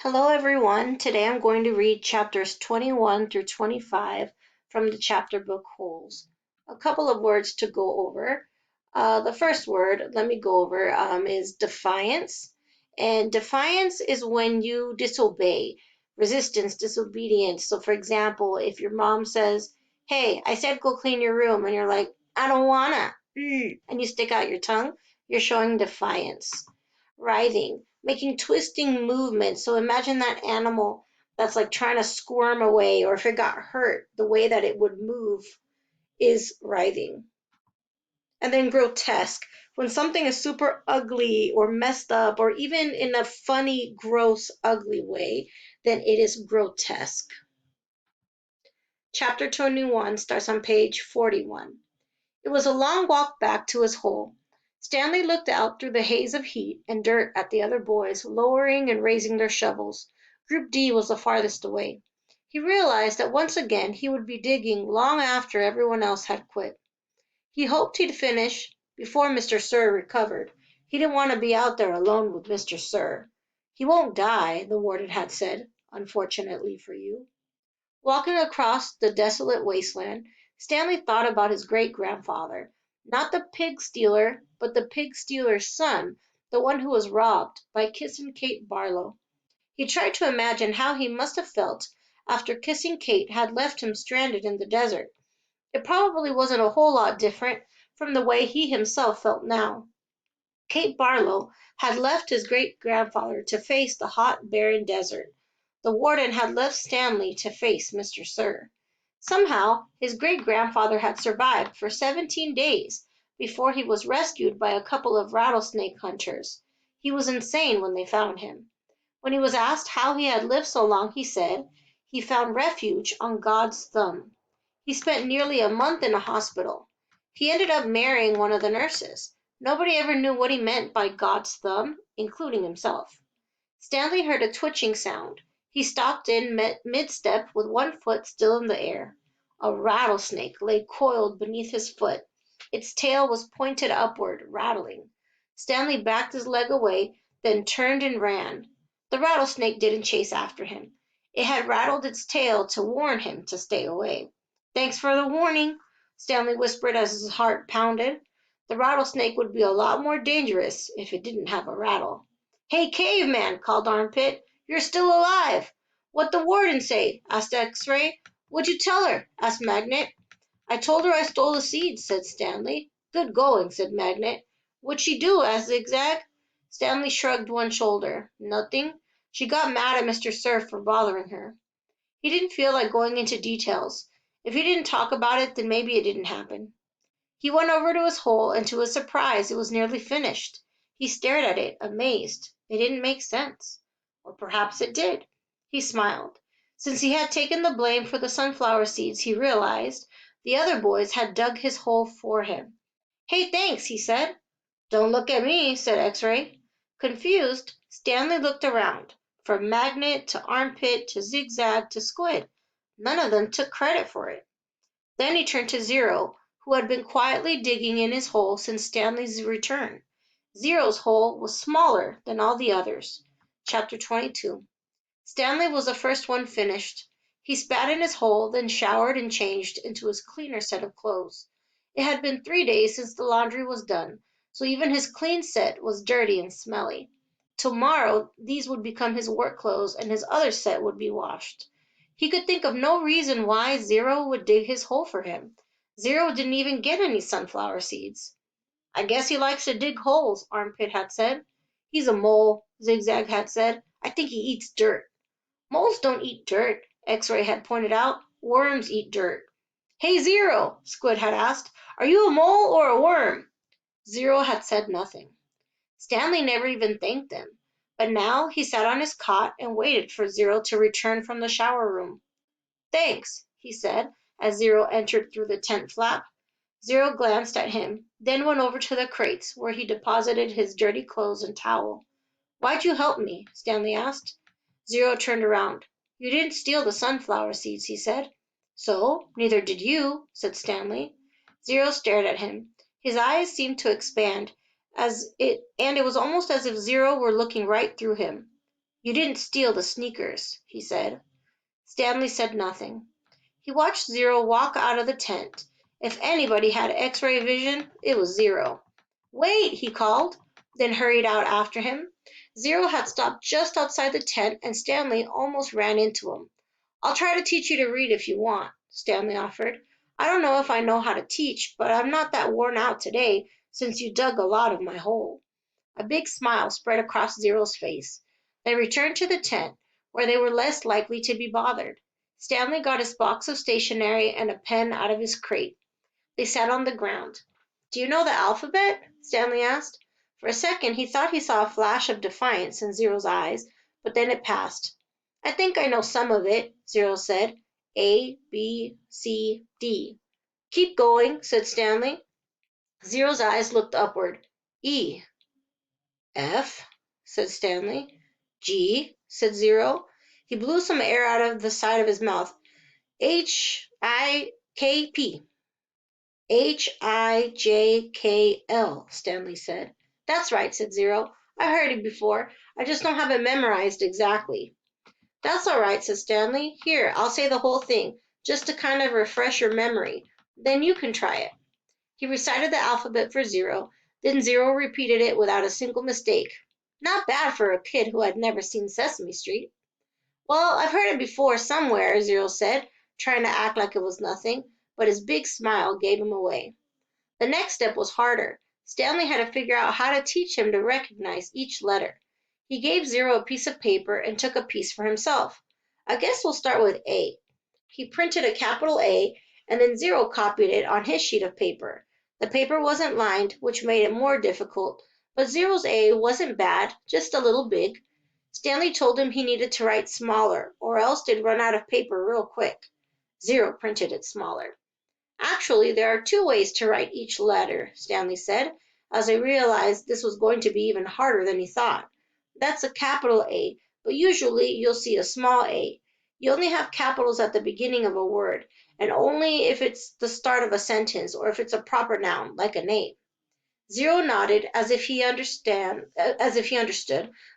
Hello everyone. Today I'm going to read chapters 21 through 25 from the chapter book Holes. A couple of words to go over. The first word, let me go over, is defiance. And defiance is when you disobey, resistance, disobedience. So for example, if your mom says, "Hey, I said go clean your room," and you're like, "I don't wanna," and you stick out your tongue, you're showing defiance. Writhing, making twisting movements. So imagine that animal that's like trying to squirm away, or if it got hurt, the way that it would move is writhing. And then grotesque, when something is super ugly or messed up, or even in a funny, gross, ugly way, then it is grotesque. Chapter 21 starts on page 41. It was a long walk back to his hole. Stanley looked out through the haze of heat and dirt at the other boys, lowering and raising their shovels. Group D was the farthest away. He realized that once again he would be digging long after everyone else had quit. He hoped he'd finish before Mr. Sir recovered. He didn't want to be out there alone with Mr. Sir. "He won't die," the warden had said, "unfortunately for you." Walking across the desolate wasteland, Stanley thought about his great-grandfather, not the pig-stealer, but the pig-stealer's son, the one who was robbed by Kissing Kate Barlow. He tried to imagine how he must have felt after Kissing Kate had left him stranded in the desert. It probably wasn't a whole lot different from the way he himself felt now. Kate Barlow had left his great-grandfather to face the hot, barren desert. The warden had left Stanley to face Mr. Sir. Somehow his great-grandfather had survived for 17 days before he was rescued by a couple of rattlesnake hunters. He was insane when they found him. When he was asked how he had lived so long, he said he found refuge on God's thumb. He spent nearly a month in a hospital. He ended up marrying one of the nurses. Nobody ever knew what he meant by God's thumb, including himself. Stanley heard a twitching sound. He stopped in mid-step with one foot still in the air. A rattlesnake lay coiled beneath his foot. Its tail was pointed upward, rattling. Stanley backed his leg away, then turned and ran. The rattlesnake didn't chase after him. It had rattled its tail to warn him to stay away. "Thanks for the warning," Stanley whispered as his heart pounded. The rattlesnake would be a lot more dangerous if it didn't have a rattle. "Hey, caveman," called Armpit, "you're still alive." "What the warden say?" asked X-Ray. "What'd you tell her?" asked Magnet. "I told her I stole the seeds," said Stanley. "Good going," said Magnet. "What'd she do?" asked Zigzag. Stanley shrugged one shoulder. "Nothing. She got mad at Mr. Sir for bothering her." He didn't feel like going into details. If he didn't talk about it, then maybe it didn't happen. He went over to his hole, and to his surprise it was nearly finished. He stared at it, amazed. It didn't make sense. Or perhaps it did. He smiled. Since he had taken the blame for the sunflower seeds, he realized the other boys had dug his hole for him. "Hey, thanks," he said. "Don't look at me," said X-Ray. Confused, Stanley looked around. From Magnet to Armpit to Zigzag to Squid, none of them took credit for it. Then he turned to Zero, who had been quietly digging in his hole since Stanley's return. Zero's hole was smaller than all the others. Chapter 22. Stanley was the first one finished. He spat in his hole, then showered and changed into his cleaner set of clothes. It had been 3 days since the laundry was done, so even his clean set was dirty and smelly. Tomorrow these would become his work clothes and his other set would be washed. He could think of no reason why Zero would dig his hole for him. Zero didn't even get any sunflower seeds. "I guess he likes to dig holes," Armpit had said. "He's a mole," Zigzag had said. "I think he eats dirt." "Moles don't eat dirt," X-Ray had pointed out. "Worms eat dirt." "Hey, Zero," Squid had asked, "are you a mole or a worm?" Zero had said nothing. Stanley never even thanked him. But now he sat on his cot and waited for Zero to return from the shower room. "Thanks," he said as Zero entered through the tent flap. Zero glanced at him, then went over to the crates where he deposited his dirty clothes and towel. "Why'd you help me?" Stanley asked. Zero turned around. "You didn't steal the sunflower seeds," he said. "So, neither did you," said Stanley. Zero stared at him. His eyes seemed to expand, and it was almost as if Zero were looking right through him. You didn't steal the sneakers, he said. Stanley said nothing. He watched Zero walk out of the tent. If anybody had X-ray vision, it was Zero. Wait, he called, then hurried out after him. Zero had stopped just outside the tent, and Stanley almost ran into him. I'll try to teach you to read if you want, Stanley offered. I don't know if I know how to teach, but I'm not that worn out today since you dug a lot of my hole. A big smile spread across Zero's face. They returned to the tent, where they were less likely to be bothered. Stanley got his box of stationery and a pen out of his crate. They sat on the ground. Do you know the alphabet? Stanley asked. For a second he thought he saw a flash of defiance in Zero's eyes, but then it passed. I think I know some of it, Zero said. A, B, C, D. Keep going, said Stanley. Zero's eyes looked upward. E. F, said Stanley. G, said Zero. He blew some air out of the side of his mouth. H-I-K-P. H-I-J-K-L, Stanley said. That's right, said Zero. I've heard it before. I just don't have it memorized exactly. That's all right, said Stanley. Here, I'll say the whole thing, just to kind of refresh your memory. Then you can try it. He recited the alphabet for Zero. Then Zero repeated it without a single mistake. Not bad for a kid who had never seen Sesame Street. Well, I've heard it before somewhere, Zero said, trying to act like it was nothing, but his big smile gave him away. The next step was harder. Stanley had to figure out how to teach him to recognize each letter. He gave Zero a piece of paper and took a piece for himself. I guess we'll start with A. He printed a capital A, and then Zero copied it on his sheet of paper. The paper wasn't lined, which made it more difficult, but Zero's A wasn't bad, just a little big. Stanley told him he needed to write smaller, or else they'd run out of paper real quick. Zero printed it smaller. Actually, there are two ways to write each letter, Stanley said, as he realized this was going to be even harder than he thought. That's a capital A, but usually you'll see a small a. You only have capitals at the beginning of a word, and only if it's the start of a sentence or if it's a proper noun, like a name. Zero nodded as if he understood,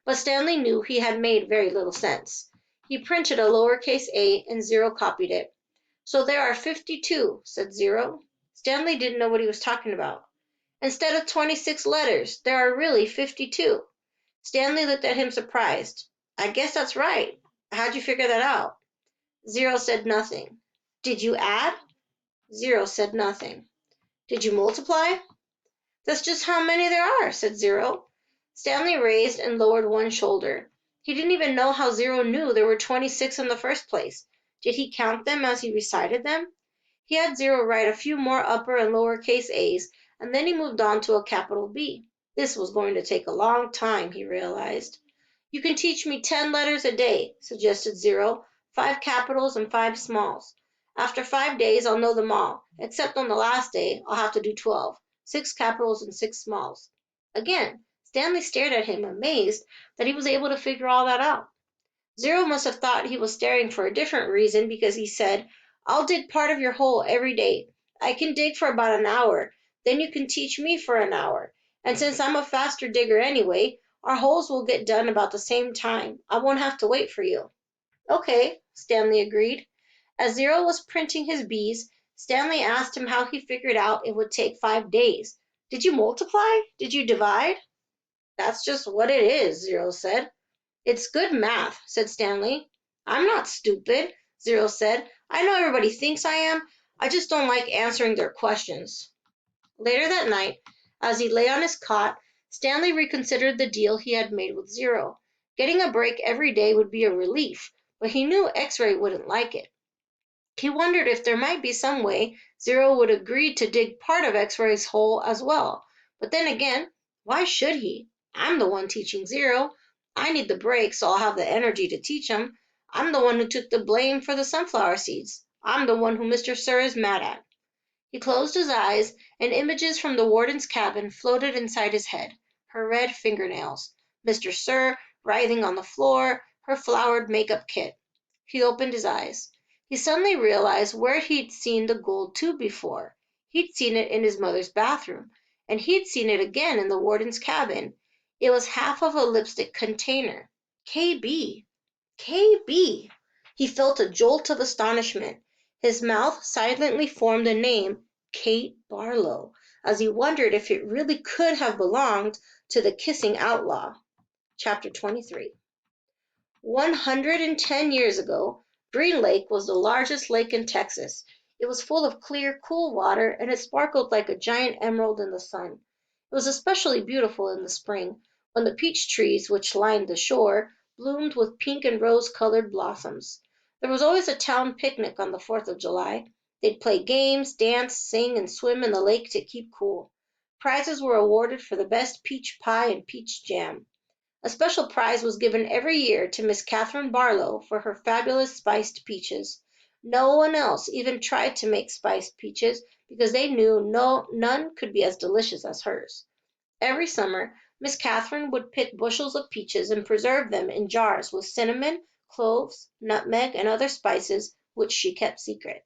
but Stanley knew he had made very little sense. He printed a lowercase a, and Zero copied it. So there are 52, said Zero. Stanley didn't know what he was talking about. Instead of 26 letters, there are really 52. Stanley looked at him surprised. I guess that's right. How'd you figure that out? Zero said nothing. Did you add? Zero said nothing. Did you multiply? That's just how many there are, said Zero. Stanley raised and lowered one shoulder. He didn't even know how Zero knew there were 26 in the first place. Did he count them as he recited them? He had Zero write a few more upper and lower case A's, and then he moved on to a capital B. This was going to take a long time, he realized. You can teach me 10 letters a day, suggested Zero, 5 capitals and 5 smalls. After 5 days, I'll know them all, except on the last day, I'll have to do 12, 6 capitals and 6 smalls. Again, Stanley stared at him, amazed that he was able to figure all that out. Zero must have thought he was staring for a different reason because he said, I'll dig part of your hole every day. I can dig for about an hour. Then you can teach me for an hour. And since I'm a faster digger anyway, our holes will get done about the same time. I won't have to wait for you. Okay, Stanley agreed. As Zero was printing his B's, Stanley asked him how he figured out it would take 5 days. Did you multiply? Did you divide? That's just what it is, Zero said. It's good math, said Stanley. I'm not stupid, Zero said. I know everybody thinks I am. I just don't like answering their questions. Later that night, as he lay on his cot, Stanley reconsidered the deal he had made with Zero. Getting a break every day would be a relief, but he knew X-Ray wouldn't like it. He wondered if there might be some way Zero would agree to dig part of X-Ray's hole as well. But then again, why should he? I'm the one teaching Zero. I need the break so I'll have the energy to teach him. I'm the one who took the blame for the sunflower seeds. I'm the one who Mr. Sir is mad at. He closed his eyes, and images from the warden's cabin floated inside his head. Her red fingernails, Mr. Sir writhing on the floor, her flowered makeup kit. He opened his eyes. He suddenly realized where he'd seen the gold tube before. He'd seen it in his mother's bathroom, and he'd seen it again in the warden's cabin. It was half of a lipstick container. KB. KB. He felt a jolt of astonishment. His mouth silently formed the name Kate Barlow, as he wondered if it really could have belonged to the kissing outlaw. Chapter 23. 110 years ago, Green Lake was the largest lake in Texas. It was full of clear, cool water, and it sparkled like a giant emerald in the sun. It was especially beautiful in the spring, when the peach trees which lined the shore bloomed with pink and rose-colored blossoms. There was always a town picnic on the 4th of July. They'd play games, dance, sing, and swim in the lake to keep cool. Prizes were awarded for the best peach pie and peach jam. A special prize was given every year to Miss Catherine Barlow for her fabulous spiced peaches. No one else even tried to make spiced peaches because they knew none could be as delicious as hers. Every summer Miss Catherine would pick bushels of peaches and preserve them in jars with cinnamon, cloves, nutmeg, and other spices which she kept secret.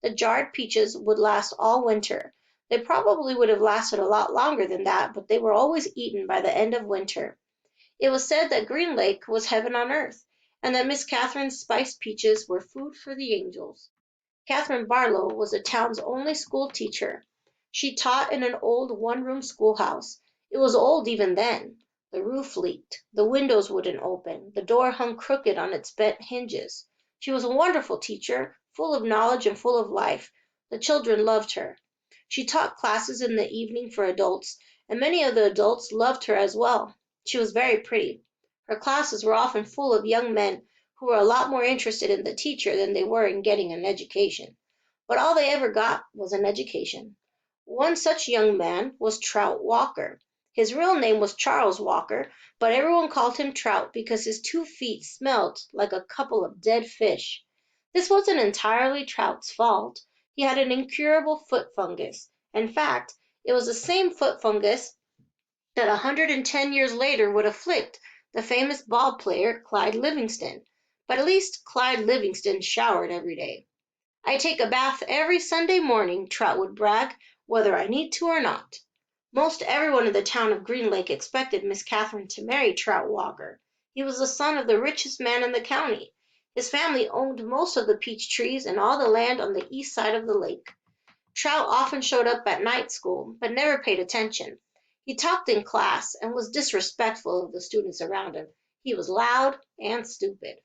The jarred peaches would last all winter. They probably would have lasted a lot longer than that, but they were always eaten by the end of winter. It was said that Green Lake was heaven on earth, and that Miss Catherine's spiced peaches were food for the angels. Catherine Barlow was the town's only school teacher. She taught in an old one-room schoolhouse. It was old even then. The roof leaked, the windows wouldn't open, the door hung crooked on its bent hinges. She was a wonderful teacher, full of knowledge and full of life. The children loved her. She taught classes in the evening for adults, and many of the adults loved her as well. She was very pretty. Her classes were often full of young men who were a lot more interested in the teacher than they were in getting an education. But all they ever got was an education. One such young man was Trout Walker. His real name was Charles Walker, but everyone called him Trout because his 2 feet smelled like a couple of dead fish. This wasn't entirely Trout's fault. He had an incurable foot fungus. In fact, it was the same foot fungus that 110 years later would afflict the famous ball player Clyde Livingston. But at least Clyde Livingston showered every day. "I take a bath every Sunday morning," Trout would brag, "whether I need to or not." Most everyone in the town of Green Lake expected Miss Catherine to marry Trout Walker. He was the son of the richest man in the county. His family owned most of the peach trees and all the land on the east side of the lake. Trout often showed up at night school, but never paid attention. He talked in class and was disrespectful of the students around him. He was loud and stupid.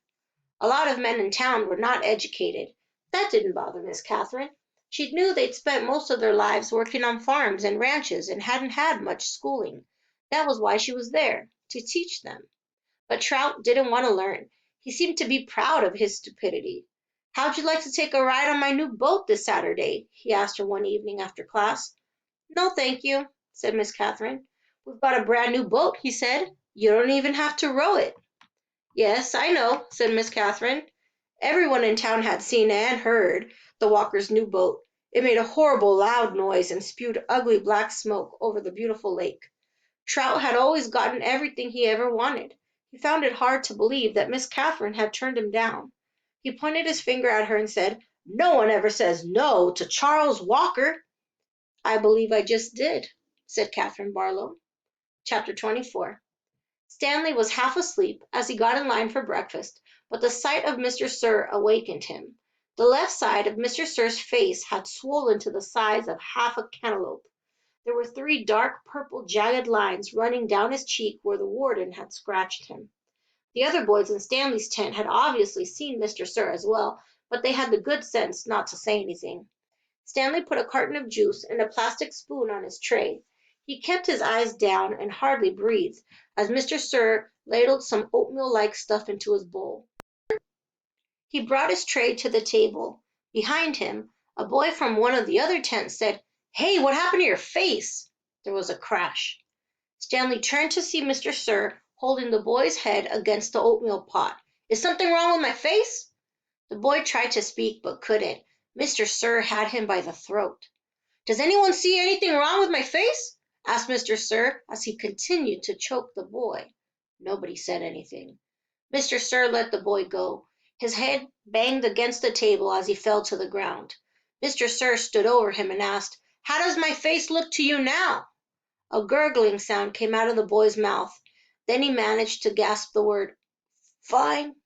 A lot of men in town were not educated. That didn't bother Miss Catherine. She knew they'd spent most of their lives working on farms and ranches and hadn't had much schooling. That was why she was there, to teach them. But Trout didn't want to learn. He seemed to be proud of his stupidity. "How'd you like to take a ride on my new boat this Saturday?" he asked her one evening after class. "No, thank you," said Miss Catherine. "We've got a brand new boat," he said. "You don't even have to row it." "Yes, I know," said Miss Catherine. Everyone in town had seen and heard the Walkers' new boat. It made a horrible loud noise and spewed ugly black smoke over the beautiful lake. Trout had always gotten everything he ever wanted. He found it hard to believe that Miss Catherine had turned him down. He pointed his finger at her and said, "No one ever says no to Charles Walker." "I believe I just did," said Catherine Barlow. Chapter 24. Stanley was half asleep as he got in line for breakfast, but the sight of Mr. Sir awakened him. The left side of Mr. Sir's face had swollen to the size of half a cantaloupe. There were 3 dark purple jagged lines running down his cheek where the warden had scratched him. The other boys in Stanley's tent had obviously seen Mr. Sir as well, but they had the good sense not to say anything. Stanley put a carton of juice and a plastic spoon on his tray. He kept his eyes down and hardly breathed as Mr. Sir ladled some oatmeal-like stuff into his bowl. He brought his tray to the table. Behind him, a boy from one of the other tents said, "Hey, what happened to your face?" There was a crash. Stanley turned to see Mr. Sir holding the boy's head against the oatmeal pot. "Is something wrong with my face?" The boy tried to speak but couldn't. Mr. Sir had him by the throat. "Does anyone see anything wrong with my face?" asked Mr. Sir as he continued to choke the boy. Nobody said anything. Mr. Sir let the boy go. His head banged against the table as he fell to the ground. Mr. Sir stood over him and asked, "How does my face look to you now?" A gurgling sound came out of the boy's mouth. Then he managed to gasp the word "Fine.